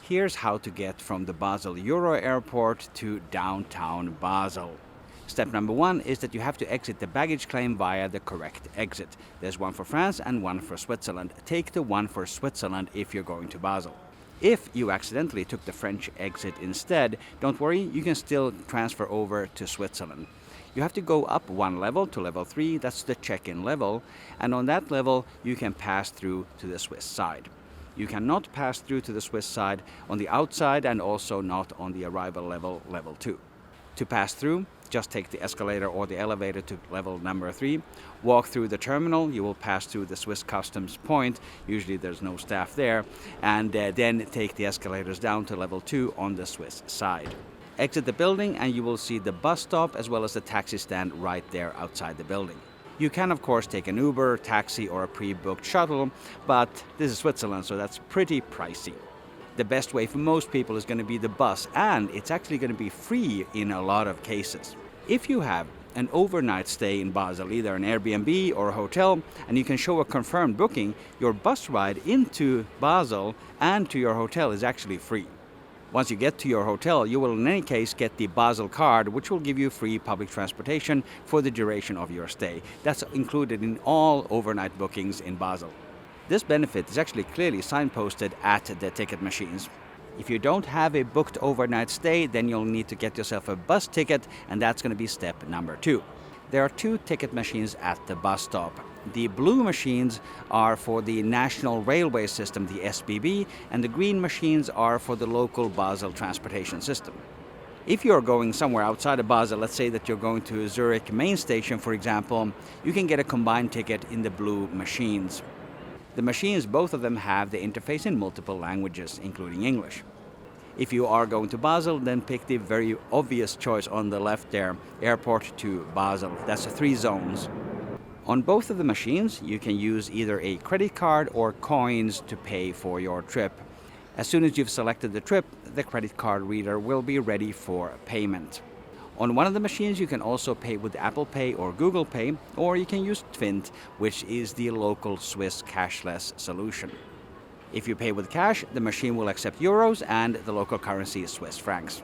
Here's how to get from the Basel EuroAirport to downtown Basel. Step number 1 is that you have to exit the baggage claim via the correct exit. There's one for France and one for Switzerland. Take the one for Switzerland if you're going to Basel. If you accidentally took the French exit instead, don't worry, you can still transfer over to Switzerland. You have to go up one level to level 3, that's the check-in level, and on that level you can pass through to the Swiss side. You cannot pass through to the Swiss side on the outside and also not on the arrival level, level 2. To pass through, just take the escalator or the elevator to level number 3, walk through the terminal, you will pass through the Swiss customs point, usually there's no staff there, and then take the escalators down to level 2 on the Swiss side. Exit the building and you will see the bus stop as well as the taxi stand right there outside the building. You can of course take an Uber, taxi or a pre-booked shuttle, but this is Switzerland, so that's pretty pricey. The best way for most people is going to be the bus, and it's actually going to be free in a lot of cases. If you have an overnight stay in Basel, either an Airbnb or a hotel, and you can show a confirmed booking, your bus ride into Basel and to your hotel is actually free. Once you get to your hotel, you will in any case get the Basel card, which will give you free public transportation for the duration of your stay. That's included in all overnight bookings in Basel. This benefit is actually clearly signposted at the ticket machines. If you don't have a booked overnight stay, then you'll need to get yourself a bus ticket, and that's going to be step number 2. There are 2 ticket machines at the bus stop. The blue machines are for the national railway system, the SBB, and the green machines are for the local Basel transportation system. If you're going somewhere outside of Basel, let's say that you're going to Zurich main station, for example, you can get a combined ticket in the blue machines. The machines, both of them, have the interface in multiple languages, including English. If you are going to Basel, then pick the very obvious choice on the left there, airport to Basel. That's 3 zones. On both of the machines, you can use either a credit card or coins to pay for your trip. As soon as you've selected the trip, the credit card reader will be ready for payment. On one of the machines, you can also pay with Apple Pay or Google Pay, or you can use Twint, which is the local Swiss cashless solution. If you pay with cash, the machine will accept euros and the local currency is Swiss francs.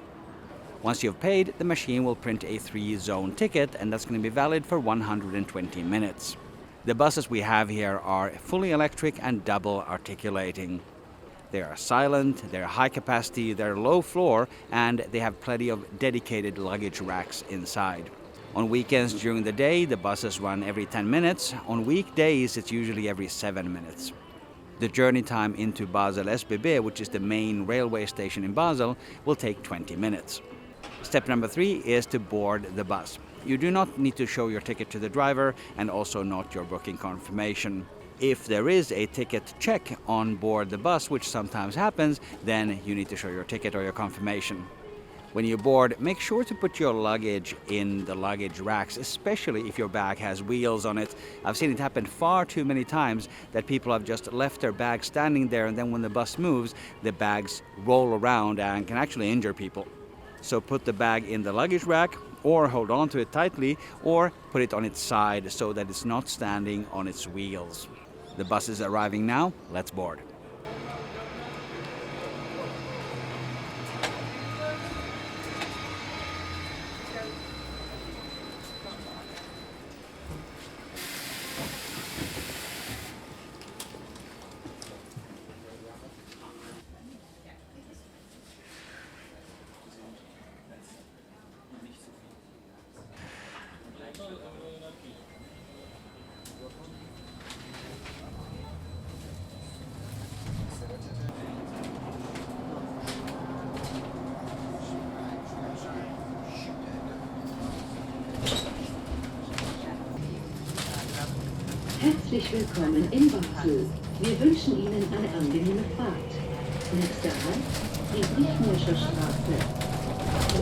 Once you've paid, the machine will print a 3-zone ticket, and that's going to be valid for 120 minutes. The buses we have here are fully electric and double articulating. They are silent, they're high capacity, they're low floor, and they have plenty of dedicated luggage racks inside. On weekends during the day, the buses run every 10 minutes. On weekdays, it's usually every 7 minutes. The journey time into Basel SBB, which is the main railway station in Basel, will take 20 minutes. Step number 3 is to board the bus. You do not need to show your ticket to the driver and also not your booking confirmation. If there is a ticket check on board the bus, which sometimes happens, then you need to show your ticket or your confirmation. When you board, make sure to put your luggage in the luggage racks, especially if your bag has wheels on it. I've seen it happen far too many times that people have just left their bag standing there, and then when the bus moves, the bags roll around and can actually injure people. So put the bag in the luggage rack, or hold on to it tightly, or put it on its side so that it's not standing on its wheels. The bus is arriving now. Let's board. Herzlich willkommen in Basel. Wir wünschen Ihnen eine angenehme Fahrt. Nächster Halt, die Briefmescher Straße.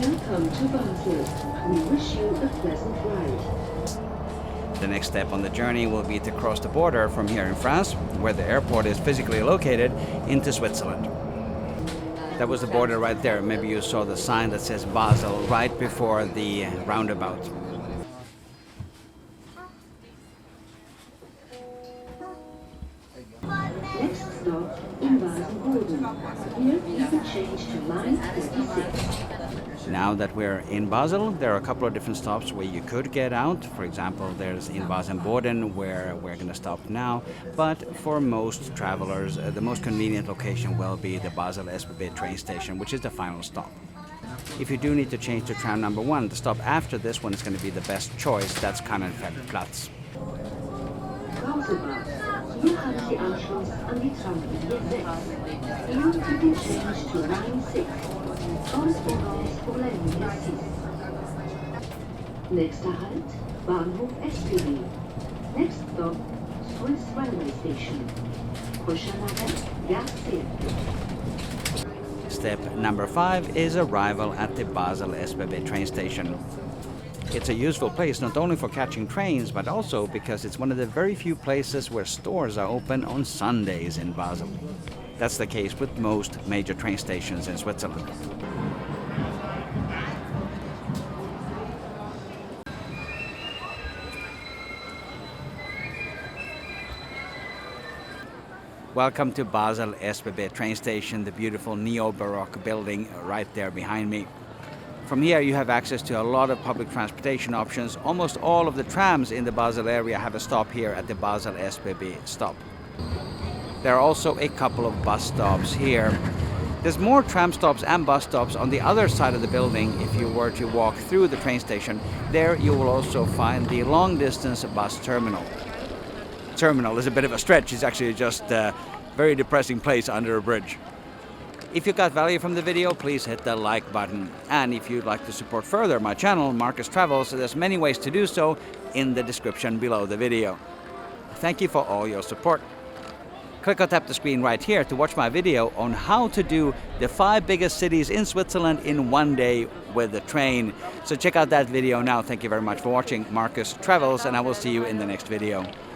Welcome to Basel. We wish you a pleasant ride. The next step on the journey will be to cross the border from here in France, where the airport is physically located, into Switzerland. That was the border right there. Maybe you saw the sign that says Basel right before the roundabout. Next stop in Basel. Here, please change to line 36. Now that we're in Basel, there are a couple of different stops where you could get out. For example, there's in Baden-Borden where we're going to stop now. But for most travelers, the most convenient location will be the Basel SBB train station, which is the final stop. If you do need to change to tram number 1, the stop after this one is going to be the best choice. That's Canon Platz. Brausebad. Hier haben Sie Anschluss an die Tramlinie 6. You to be changed to line 6. Correspondance pour la ligne 6. Nächster Halt, Bahnhof SBB. Next stop, Swiss Railway Station. Prochain arrêt, Gare C. Step number 5 is arrival at the Basel SBB train station. It's a useful place not only for catching trains, but also because it's one of the very few places where stores are open on Sundays in Basel. That's the case with most major train stations in Switzerland. Welcome to Basel SBB train station, the beautiful neo-Baroque building right there behind me. From here you have access to a lot of public transportation options. Almost all of the trams in the Basel area have a stop here at the Basel SBB stop. There are also a couple of bus stops here. There's more tram stops and bus stops on the other side of the building if you were to walk through the train station. There you will also find the long-distance bus terminal. Terminal is a bit of a stretch. It's actually just a very depressing place under a bridge. If you got value from the video, please hit the like button. And if you'd like to support further my channel, Markus Travels, there's many ways to do so in the description below the video. Thank you for all your support. Click or tap the screen right here to watch my video on how to do the 5 biggest cities in Switzerland in one day with the train. So check out that video now. Thank you very much for watching. Markus Travels, and I will see you in the next video.